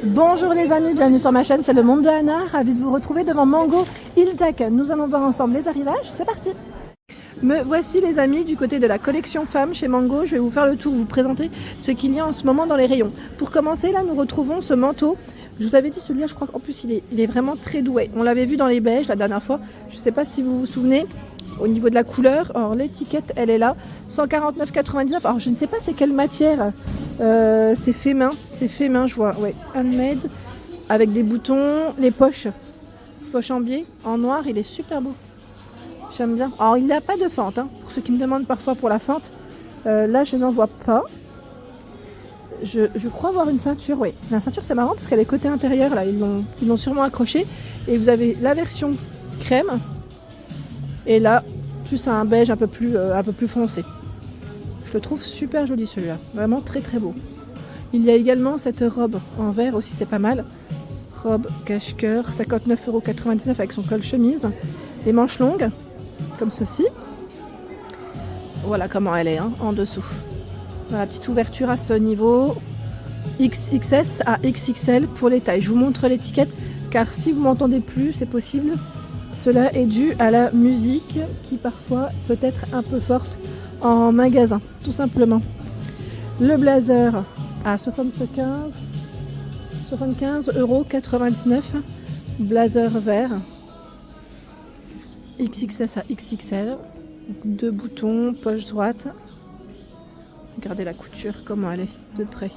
Bonjour les amis, bienvenue sur ma chaîne, c'est le monde de Anna, ravi de vous retrouver devant Mango Ilzac. Nous allons voir ensemble les arrivages, c'est parti. Me voici les amis du côté de la collection femmes chez Mango. Je vais vous faire le tour, vous présenter ce qu'il y a en ce moment dans les rayons. Pour commencer, là nous retrouvons ce manteau. Je vous avais dit celui-là, je crois qu'en plus il est vraiment très doué. On l'avait vu dans les beiges la dernière fois, je ne sais pas si vous vous souvenez. Au niveau de la couleur, alors l'étiquette elle est là, 149,99. Alors je ne sais pas c'est quelle matière, c'est fait main, je vois, ouais, handmade, avec des boutons, les poches en biais, en noir, il est super beau, j'aime bien. Alors il n'a pas de fente, hein, pour ceux qui me demandent parfois pour la fente, là je n'en vois pas. Je crois avoir une ceinture, oui, la ceinture c'est marrant parce qu'elle est côté intérieur, là ils l'ont sûrement accrochée, et vous avez la version crème. Et là, plus un beige un peu plus foncé. Je le trouve super joli celui-là. Vraiment très très beau. Il y a également cette robe en vert aussi, c'est pas mal. Robe cache-cœur, 59,99 € avec son col chemise. Les manches longues, comme ceci. Voilà comment elle est, hein, en dessous. La petite ouverture à ce niveau. XXS à XXL pour les tailles. Je vous montre l'étiquette, car si vous m'entendez plus, c'est possible. Cela est dû à la musique qui parfois peut être un peu forte en magasin, tout simplement. Le blazer à 75,99 €, blazer vert, XXS à XXL, deux boutons, poche droite. Regardez la couture, comment elle est de près.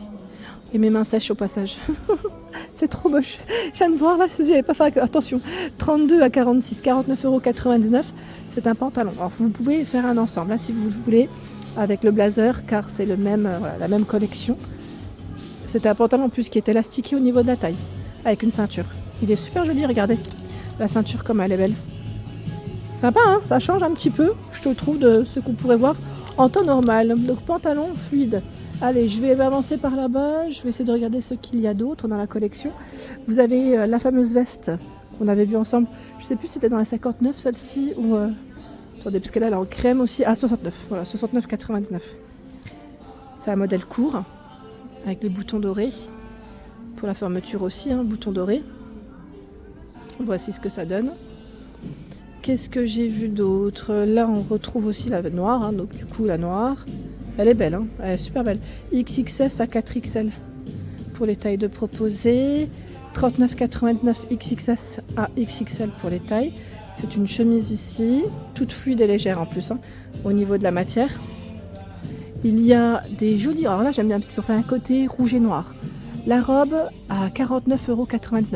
Et mes mains sèches au passage. C'est trop moche. Je viens de voir là, si j'avais pas fait attention. 32 à 46, 49,99 €. C'est un pantalon. Alors vous pouvez faire un ensemble là si vous voulez avec le blazer, car c'est le même, voilà, la même collection. C'est un pantalon en plus qui est élastiqué au niveau de la taille, avec une ceinture. Il est super joli, regardez. La ceinture comme elle est belle. Sympa, hein, ça change un petit peu, je te trouve, de ce qu'on pourrait voir en temps normal. Donc pantalon fluide. Allez, je vais avancer par là-bas, je vais essayer de regarder ce qu'il y a d'autre dans la collection. Vous avez la fameuse veste qu'on avait vue ensemble, je sais plus si c'était dans la 59 celle-ci ou... Attendez, parce qu'elle est en crème aussi, à 69, voilà, 69,99. C'est un modèle court, avec les boutons dorés, pour la fermeture aussi, hein, boutons dorés. Voici ce que ça donne. Qu'est-ce que j'ai vu d'autre? Là, on retrouve aussi la noire, hein, donc du coup la noire. Elle est belle, hein, elle est super belle. XXS à 4XL pour les tailles de proposées. 39,99 XXS à XXL pour les tailles. C'est une chemise ici, toute fluide et légère en plus, hein, au niveau de la matière. Il y a des jolis... Alors là, j'aime bien parce qu'ils ont fait un côté rouge et noir. La robe à 49,99 €.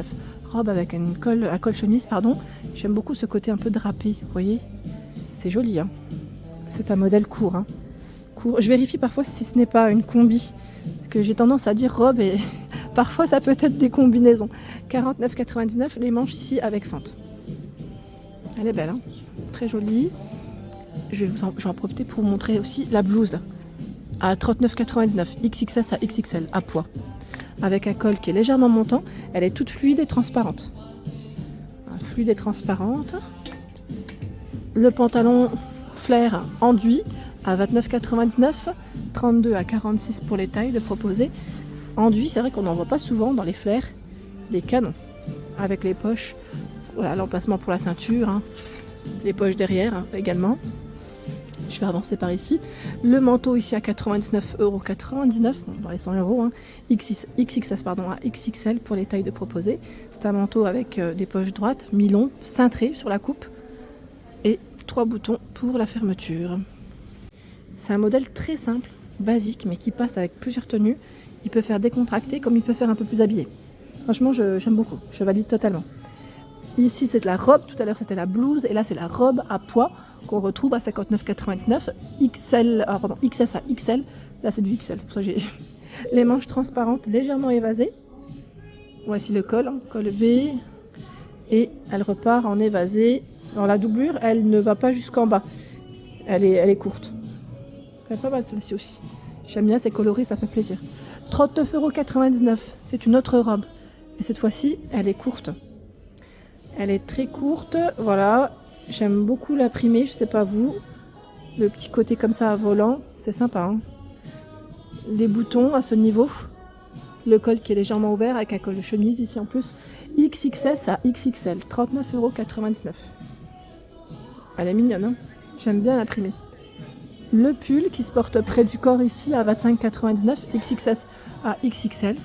Robe avec un col chemise, pardon. J'aime beaucoup ce côté un peu drapé, vous voyez. C'est joli, hein. C'est un modèle court, hein. Je vérifie parfois si ce n'est pas une combi, parce que j'ai tendance à dire robe et parfois ça peut être des combinaisons. 49,99 €, les manches ici avec fente. Elle est belle, hein, très jolie. Je vais en profiter pour vous montrer aussi la blouse là, à 39,99 € XXS à XXL à poids, avec un col qui est légèrement montant. Elle est toute fluide et transparente. Fluide et transparente. Le pantalon flair enduit à 29,99 €, 32 à 46 pour les tailles de proposer. Enduit, c'est vrai qu'on n'en voit pas souvent dans les flairs, les canons, avec les poches, voilà, l'emplacement pour la ceinture, hein, les poches derrière, hein, également. Je vais avancer par ici. Le manteau ici à 99,99 €, dans les 100 €, hein, XXS pardon, à XXL pour les tailles de proposer. C'est un manteau avec des poches droites, mi-long, cintré sur la coupe, et 3 boutons pour la fermeture. C'est un modèle très simple, basique, mais qui passe avec plusieurs tenues. Il peut faire décontracté comme il peut faire un peu plus habillé. Franchement, j'aime beaucoup, je valide totalement. Ici, c'est de la robe, tout à l'heure c'était la blouse, et là c'est la robe à poids qu'on retrouve à 59,99 €, XS à XL. Là c'est du XL, pour ça j'ai les manches transparentes légèrement évasées. Voici le col, hein, col V, et elle repart en évasé. Dans la doublure, elle ne va pas jusqu'en bas, elle est courte. Elle est pas mal celle-ci aussi. J'aime bien, c'est coloré, ça fait plaisir. 39,99 €, c'est une autre robe. Et cette fois-ci, elle est courte. Elle est très courte, voilà. J'aime beaucoup l'imprimer, je sais pas vous. Le petit côté comme ça à volant, c'est sympa, hein. Les boutons à ce niveau, Le col qui est légèrement ouvert avec un col de chemise ici en plus. XXS à XXL, 39,99 €. Elle est mignonne, hein, j'aime bien l'imprimer. Le pull qui se porte près du corps ici à 25,99 €, XXS à XXL.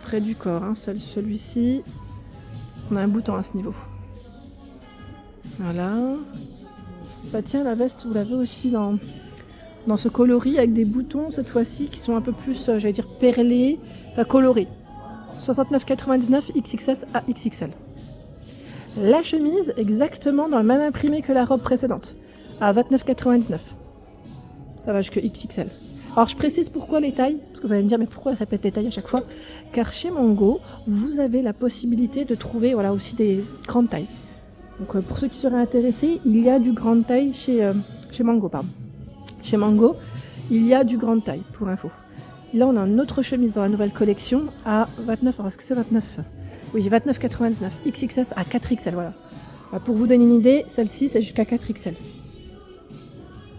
Près du corps, hein, celui-ci. On a un bouton à ce niveau. Voilà. Bah tiens, la veste, vous l'avez aussi dans ce coloris avec des boutons cette fois-ci qui sont un peu plus, j'allais dire, perlés, colorés. 69,99 € XXS à XXL. La chemise, exactement dans le même imprimé que la robe précédente, à 29,99 €. Ça va jusqu'à XXL. Alors je précise pourquoi les tailles, parce que vous allez me dire mais pourquoi elle répète les tailles à chaque fois? Car chez Mango, vous avez la possibilité de trouver voilà, aussi des grandes tailles. Donc pour ceux qui seraient intéressés, il y a du grande taille chez Mango, pardon. Chez Mango, il y a du grande taille, pour info. Là on a une autre chemise dans la nouvelle collection à 29, alors est-ce que c'est 29? Oui, 29,99 €, XXS à 4XL, voilà. Pour vous donner une idée, celle-ci c'est jusqu'à 4XL.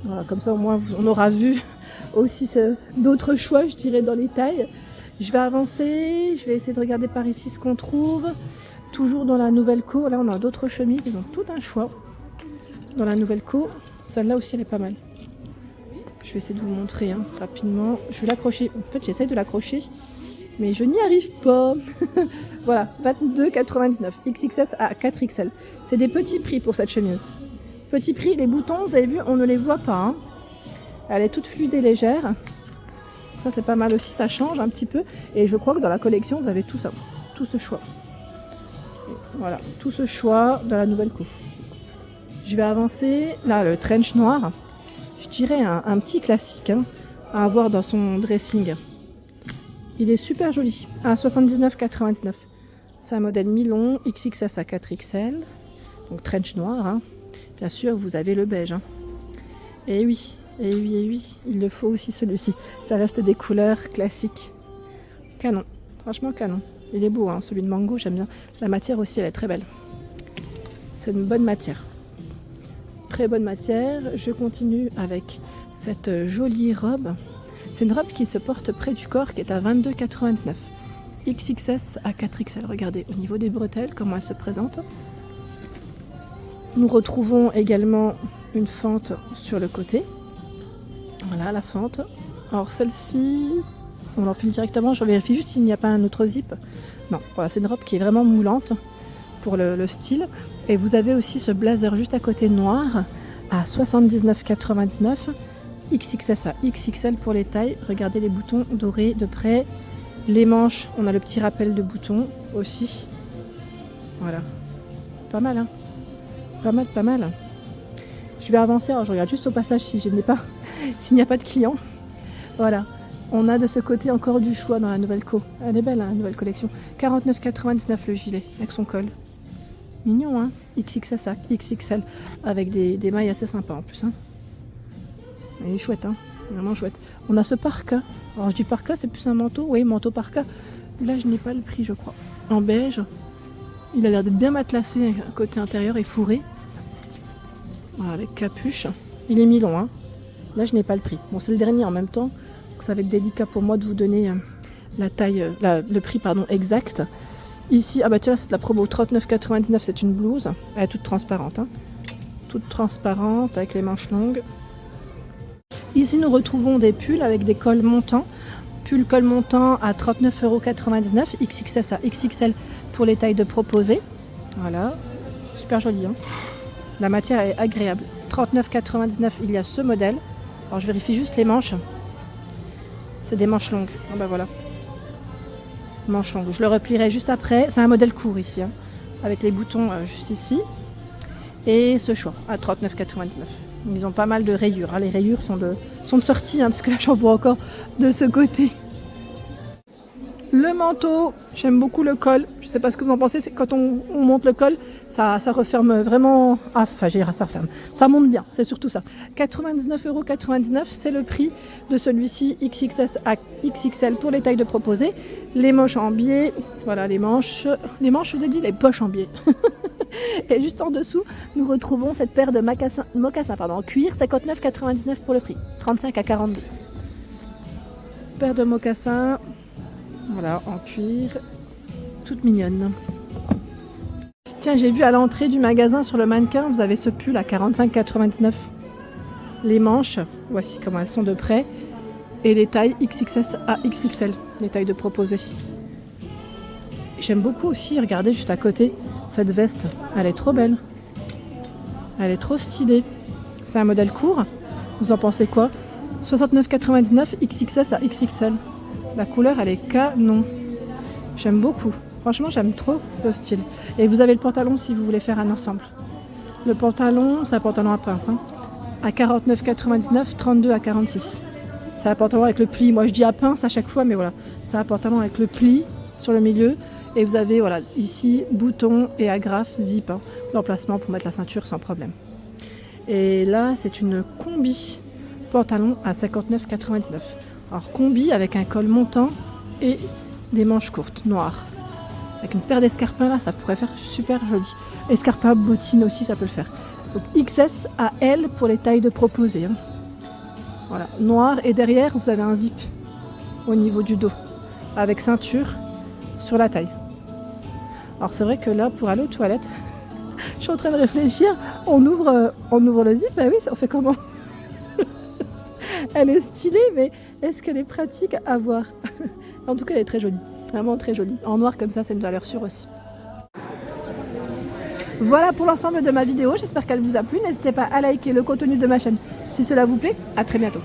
Voilà, comme ça au moins on aura vu aussi d'autres choix, je dirais, dans les tailles. Je vais avancer, je vais essayer de regarder par ici ce qu'on trouve. Toujours dans la nouvelle co, là on a d'autres chemises, ils ont tout un choix. Dans la nouvelle co, celle-là aussi elle est pas mal. Je vais essayer de vous montrer hein, rapidement. Je vais l'accrocher, en fait j'essaie de l'accrocher, mais je n'y arrive pas. Voilà, 22,99 €, XXS à 4XL. C'est des petits prix pour cette chemise. Petit prix, les boutons, vous avez vu, on ne les voit pas. Hein. Elle est toute fluide et légère. Ça c'est pas mal aussi, ça change un petit peu. Et je crois que dans la collection, vous avez tout ça, tout ce choix. Et voilà, tout ce choix dans la nouvelle coupe. Je vais avancer. Là, le trench noir. Je dirais un petit classique hein, à avoir dans son dressing. Il est super joli, à 79,99 €. C'est un modèle mi-long, XXS à 4XL. Donc trench noir. Hein. Bien sûr, vous avez le beige. Hein. Et oui. Et oui, et oui, il le faut aussi celui-ci. Ça reste des couleurs classiques. Canon, franchement canon. Il est beau, hein, celui de Mango, j'aime bien. La matière aussi, elle est très belle. C'est une bonne matière. Très bonne matière. Je continue avec cette jolie robe. C'est une robe qui se porte près du corps, qui est à 22,99 €. XXS à 4XL. Regardez, au niveau des bretelles, comment elle se présente. Nous retrouvons également une fente sur le côté. Voilà la fente. Alors celle-ci, on l'enfile directement. Je vérifie juste s'il n'y a pas un autre zip. Non, voilà, c'est une robe qui est vraiment moulante pour le style. Et vous avez aussi ce blazer juste à côté noir à 79,99 €. XXS à XXL pour les tailles. Regardez les boutons dorés de près. Les manches, on a le petit rappel de boutons aussi. Voilà. Pas mal, hein. Pas mal, pas mal. Je vais avancer. Alors je regarde juste au passage si je n'ai pas... S'il n'y a pas de clients, voilà. On a de ce côté encore du choix dans la nouvelle co. Elle est belle, hein, la nouvelle collection. 49,99 € le gilet, avec son col. Mignon, hein. XXS à XXL, avec des mailles assez sympas en plus. Hein. Elle est chouette, hein. Vraiment chouette. On a ce parka. Alors je dis parka, c'est plus un manteau. Oui, manteau parka. Là, je n'ai pas le prix, je crois. En beige. Il a l'air d'être bien matelassé, côté intérieur et fourré. Voilà, avec capuche. Il est mi-long, hein. Là, je n'ai pas le prix. Bon, c'est le dernier en même temps. Donc, ça va être délicat pour moi de vous donner la taille, le prix pardon, exact. Ici, ah bah tiens, c'est de la promo 39,99 €. C'est une blouse. Elle est toute transparente. Hein. Toute transparente avec les manches longues. Ici, nous retrouvons des pulls avec des cols montants. Pull col montant à 39,99 €. XXS à XXL pour les tailles de proposées. Voilà. Super joli. Hein. La matière est agréable. 39,99 €, il y a ce modèle. Alors je vérifie juste les manches. C'est des manches longues. Ah bah voilà. Manches longues. Je le replierai juste après. C'est un modèle court ici. Hein, avec les boutons juste ici. Et ce choix à 39,99 €. Ils ont pas mal de rayures. Hein. Les rayures sont de sortie. Hein, parce que là j'en vois encore de ce côté. Le manteau, j'aime beaucoup le col. Je ne sais pas ce que vous en pensez, c'est quand on monte le col, ça referme vraiment. Ah, enfin, j'ai ça referme. Ça monte bien, c'est surtout ça. 99,99 €, c'est le prix de celui-ci, XXS à XXL pour les tailles de proposées. Les manches en biais, voilà les manches, je vous ai dit les poches en biais. Et juste en dessous, nous retrouvons cette paire de mocassins en cuir, 59,99 € pour le prix, 35 à 42. Paire de mocassins. Voilà, en cuir, toute mignonne. Tiens, j'ai vu à l'entrée du magasin sur le mannequin, vous avez ce pull à 45,99 €. Les manches, voici comment elles sont de près. Et les tailles XXS à XXL, les tailles de proposées. J'aime beaucoup aussi, regardez juste à côté, cette veste. Elle est trop belle. Elle est trop stylée. C'est un modèle court. Vous en pensez quoi? 69,99 € XXS à XXL. La couleur, elle est canon. J'aime beaucoup. Franchement, j'aime trop le style. Et vous avez le pantalon si vous voulez faire un ensemble. Le pantalon, c'est un pantalon à pince. Hein, à 49,99 €, 32 à 46. C'est un pantalon avec le pli. Moi, je dis à pince à chaque fois, mais voilà. C'est un pantalon avec le pli sur le milieu. Et vous avez, voilà, ici, bouton et agrafe, zip. Hein, d'emplacement pour mettre la ceinture sans problème. Et là, c'est une combi pantalon à 59,99 €. Alors, combi avec un col montant et des manches courtes, noires. Avec une paire d'escarpins là, ça pourrait faire super joli. Escarpins, bottines aussi, ça peut le faire. Donc XS à L pour les tailles de proposées. Hein. Voilà, noir. Et derrière, vous avez un zip au niveau du dos. Avec ceinture sur la taille. Alors c'est vrai que là, pour aller aux toilettes, je suis en train de réfléchir. On ouvre le zip, ah oui, on fait comment? Elle est stylée, mais est-ce qu'elle est pratique à voir? En tout cas, elle est très jolie. Vraiment très jolie. En noir comme ça, c'est une valeur sûre aussi. Voilà pour l'ensemble de ma vidéo. J'espère qu'elle vous a plu. N'hésitez pas à liker le contenu de ma chaîne si cela vous plaît. À très bientôt.